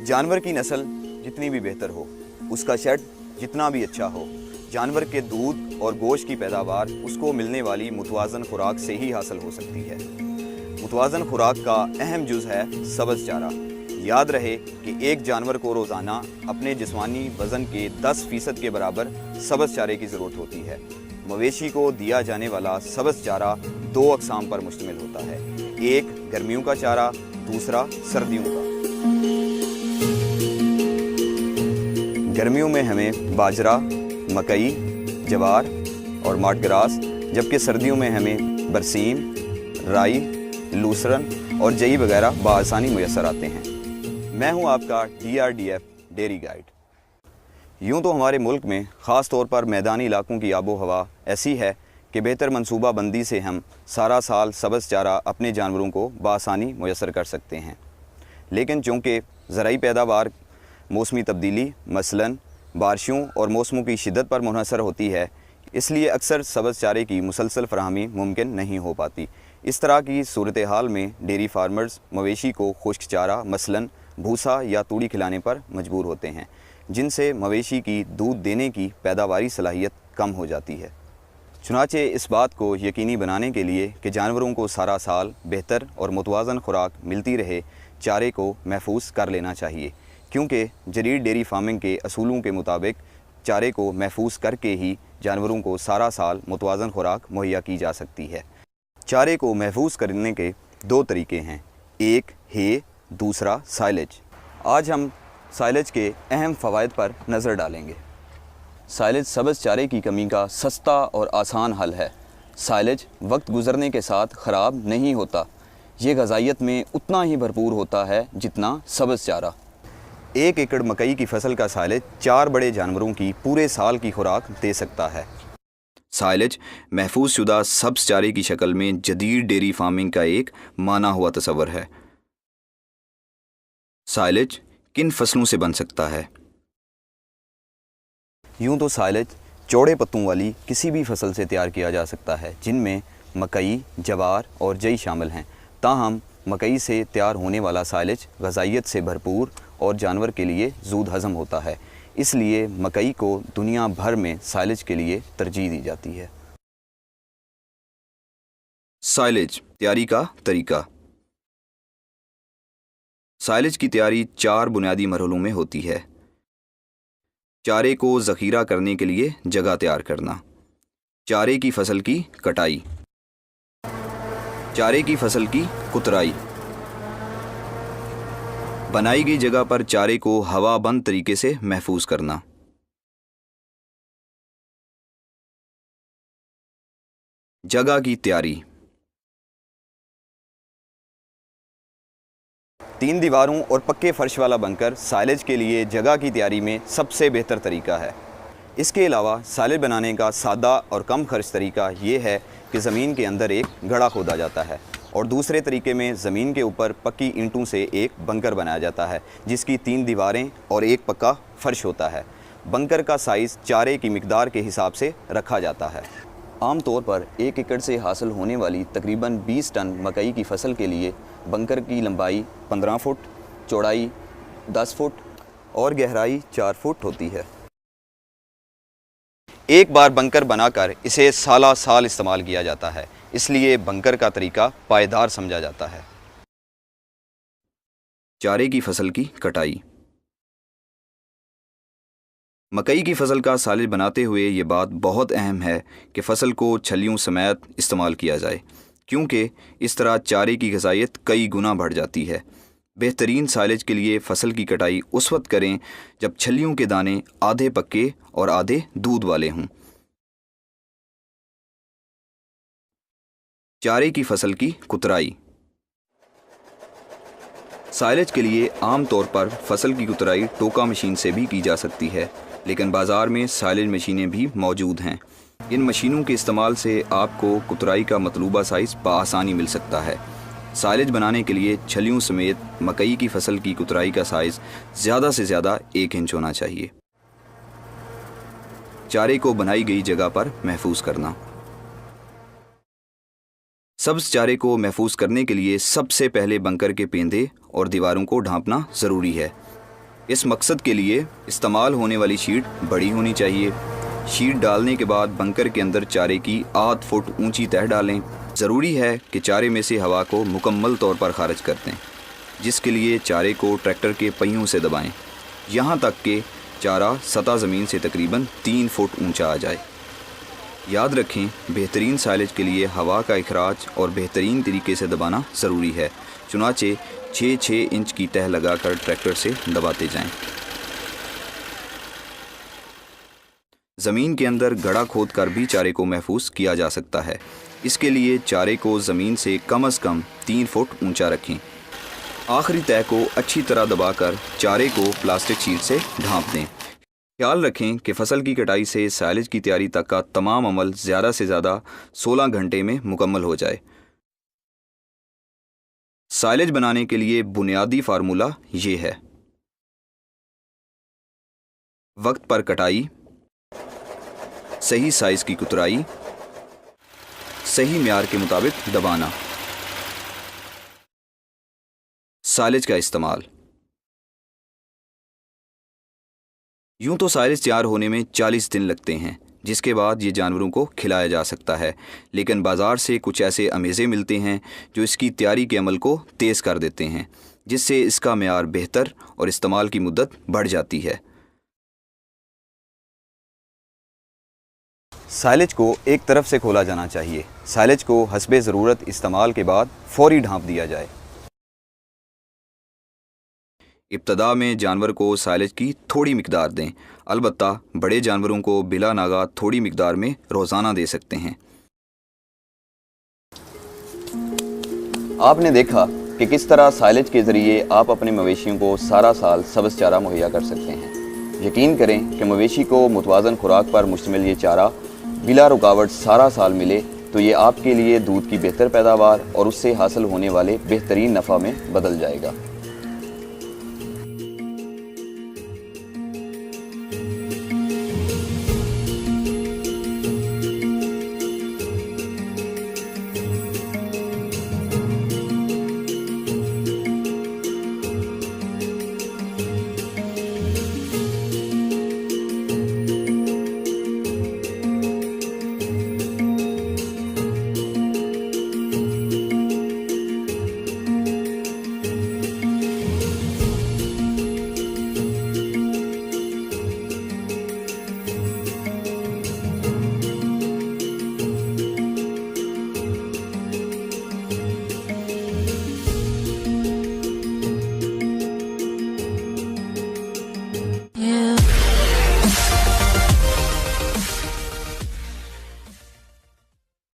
जानवर की नस्ल जितनी भी बेहतर हो, उसका शेड जितना भी अच्छा हो, जानवर के दूध और गोश्त की पैदावार उसको मिलने वाली मुतवाज़न खुराक से ही हासिल हो सकती है। मुतवाज़न खुराक का अहम जुज़ है सब्ज़ चारा। याद रहे कि एक जानवर को रोज़ाना अपने जिस्मानी वज़न के 10% के बराबर सब्ज़ चारे की ज़रूरत होती है। मवेशी को दिया जाने वाला सब्ज़ चारा 2 अक़साम पर मुश्तमिल होता है, एक गर्मियों का चारा, दूसरा सर्दियों का। गर्मियों में हमें बाजरा, मकई, जवार और माठ ग्रास, जबकि सर्दियों में हमें बरसीम, राई, लूसरन और जई वगैरह बआसानी मुयस्सर आते हैं। मैं हूं आपका DRDF डेयरी गाइड। यूं तो हमारे मुल्क में ख़ास तौर पर मैदानी इलाकों की आबो हवा ऐसी है कि बेहतर मनसूबा बंदी से हम सारा साल सब्ज़ चारा अपने जानवरों को बआसानी मुयस्सर कर सकते हैं। लेकिन चूँकि ज़राई पैदावार मौसमी तब्दीली मसलन बारिशों और मौसमों की शिद्दत पर मुनहसर होती है, इसलिए अक्सर सब्ज़ चारे की मुसलसल फराहमी मुमकिन नहीं हो पाती। इस तरह की सूरत हाल में डेयरी फार्मर्स मवेशी को खुश्क चारा मसलन भूसा या तूड़ी खिलाने पर मजबूर होते हैं, जिनसे मवेशी की दूध देने की पैदावारी सलाहियत कम हो जाती है। चुनाचे इस बात को यकीनी बनाने के लिए कि जानवरों को सारा साल बेहतर और मुतवाज़न खुराक मिलती रहे, चारे को महफूज कर लेना चाहिए, क्योंकि जदीद डेयरी फार्मिंग के असूलों के मुताबिक चारे को महफूज करके ही जानवरों को सारा साल मुतवाज़न खुराक मुहैया की जा सकती है। चारे को महफूज करने के 2 तरीके हैं, एक हे, दूसरा साइलेज। आज हम साइलेज के अहम फ़वाइद पर नज़र डालेंगे। साइलेज सब्ज़ चारे की कमी का सस्ता और आसान हल है। साइलेज वक्त गुज़रने के साथ ख़राब नहीं होता, ये ग़िज़ाइयत में उतना ही भरपूर होता है जितना सब्ज़ चारा। 1 एकड़ मकई की फसल का साइलेज 4 बड़े जानवरों की पूरे साल की खुराक दे सकता है। साइलेज महफूज शुदा सब्ज़ चारे की शक्ल में जदीद डेयरी फार्मिंग का एक माना हुआ तस्वर है। साइलेज किन फसलों से बन सकता है? यूँ तो साइलेज चौड़े पत्तों वाली किसी भी फसल से तैयार किया जा सकता है, जिनमें मकई, जवार और जई शामिल हैं। ताहम मकई से तैयार होने वाला साइलेज ग़िज़ाइयत से भरपूर और जानवर के लिए ज़ूद हज़म होता है, इसलिए मकई को दुनिया भर में साइलेज के लिए तरजीह दी जाती है। साइलेज तैयारी का तरीका। साइलेज की तैयारी 4 बुनियादी मरहलों में होती है। चारे को ज़ख़ीरा करने के लिए जगह तैयार करना, चारे की फसल की कटाई, चारे की फसल की कुतराई, बनाई गई जगह पर चारे को हवा बंद तरीके से महफूज करना, जगह की तैयारी। 3 दीवारों और पक्के फर्श वाला बंकर साइलेज के लिए जगह की तैयारी में सबसे बेहतर तरीका है। इसके अलावा साइलेज बनाने का सादा और कम खर्च तरीका ये है कि ज़मीन के अंदर एक गड्ढा खोदा जाता है और दूसरे तरीके में ज़मीन के ऊपर पक्की ईंटों से एक बंकर बनाया जाता है, जिसकी 3 दीवारें और एक पक्का फर्श होता है। बंकर का साइज़ चारे की मिकदार के हिसाब से रखा जाता है। आम तौर पर 1 एकड़ से हासिल होने वाली तकरीबन 20 टन मकई की फसल के लिए बंकर की लंबाई 15 फुट, चौड़ाई 10 फुट और गहराई 4 फुट होती है। एक बार बंकर बनाकर इसे साला साल इस्तेमाल किया जाता है, इसलिए बंकर का तरीका पायदार समझा जाता है। चारे की फसल की कटाई। मकई की फसल का साइलेज बनाते हुए ये बात बहुत अहम है कि फसल को छलियों समेत इस्तेमाल किया जाए, क्योंकि इस तरह चारे की ग़िज़ाइयत कई गुना बढ़ जाती है। बेहतरीन साइलेज के लिए फसल की कटाई उस वक्त करें जब छलियों के दाने आधे पक्के और आधे दूध वाले हों। चारे की फसल की कुतराई। साइलेज के लिए आम तौर पर फसल की कुतराई टोका मशीन से भी की जा सकती है, लेकिन बाज़ार में साइलेज मशीनें भी मौजूद हैं। इन मशीनों के इस्तेमाल से आपको कुतराई का मतलूबा साइज़ बआसानी मिल सकता है। साइलेज बनाने के लिए छलियों समेत मकई की फसल की कुतराई का साइज़ ज़्यादा से ज़्यादा 1 इंच होना चाहिए। चारे को बनाई गई जगह पर महफूज करना। सब्ज चारे को महफूज करने के लिए सबसे पहले बंकर के पेंदे और दीवारों को ढांपना ज़रूरी है। इस मकसद के लिए इस्तेमाल होने वाली शीट बड़ी होनी चाहिए। शीट डालने के बाद बंकर के अंदर चारे की आध फुट ऊंची तह डालें। ज़रूरी है कि चारे में से हवा को मुकम्मल तौर पर खारिज कर दें, जिसके लिए चारे को ट्रैक्टर के पहियों से दबाएं, यहाँ तक कि चारा सतह ज़मीन से तकरीबन 3 फुट ऊंचा आ जाए। याद रखें, बेहतरीन साइलेज के लिए हवा का इखराज और बेहतरीन तरीके से दबाना ज़रूरी है। चुनाचे 6-6 इंच की तह लगाकर ट्रैक्टर से दबाते जाएं। ज़मीन के अंदर गड्ढा खोद कर भी चारे को महफूज किया जा सकता है। इसके लिए चारे को ज़मीन से कम 3 फुट ऊंचा रखें। आखिरी तह को अच्छी तरह दबाकर चारे को प्लास्टिक शीट से ढांप दें। ख्याल रखें कि फसल की कटाई से साइलेज की तैयारी तक का तमाम अमल ज़्यादा से ज़्यादा 16 घंटे में मुकम्मल हो जाए। साइलेज बनाने के लिए बुनियादी फार्मूला ये है: वक्त पर कटाई, सही साइज़ की कुतराई, सही म्यार के मुताबिक दबाना। साइलेज का इस्तेमाल। यूं तो साइलेज तैयार होने में 40 दिन लगते हैं, जिसके बाद ये जानवरों को खिलाया जा सकता है, लेकिन बाज़ार से कुछ ऐसे अमेज़े मिलते हैं जो इसकी तैयारी के अमल को तेज़ कर देते हैं, जिससे इसका म्यार बेहतर और इस्तेमाल की मुद्दत बढ़ जाती है। साइलेज को एक तरफ से खोला जाना चाहिए। साइलेज को हस्बे ज़रूरत इस्तेमाल के बाद फौरी ढांप दिया जाए। इब्तदा में जानवर को साइलेज की थोड़ी मिकदार दें, अलबत्ता बड़े जानवरों को बिला नागा थोड़ी मिकदार में रोज़ाना दे सकते हैं। आपने देखा कि किस तरह साइलेज के ज़रिए आप अपने मवेशियों को सारा साल सब्ज़ चारा मुहैया कर सकते हैं। यकीन करें कि मवेशी को मुतवाज़न खुराक पर मुश्तमिल ये चारा बिला रुकावट सारा साल मिले तो ये आपके लिए दूध की बेहतर पैदावार और उससे हासिल होने वाले बेहतरीन नफ़ा में बदल जाएगा।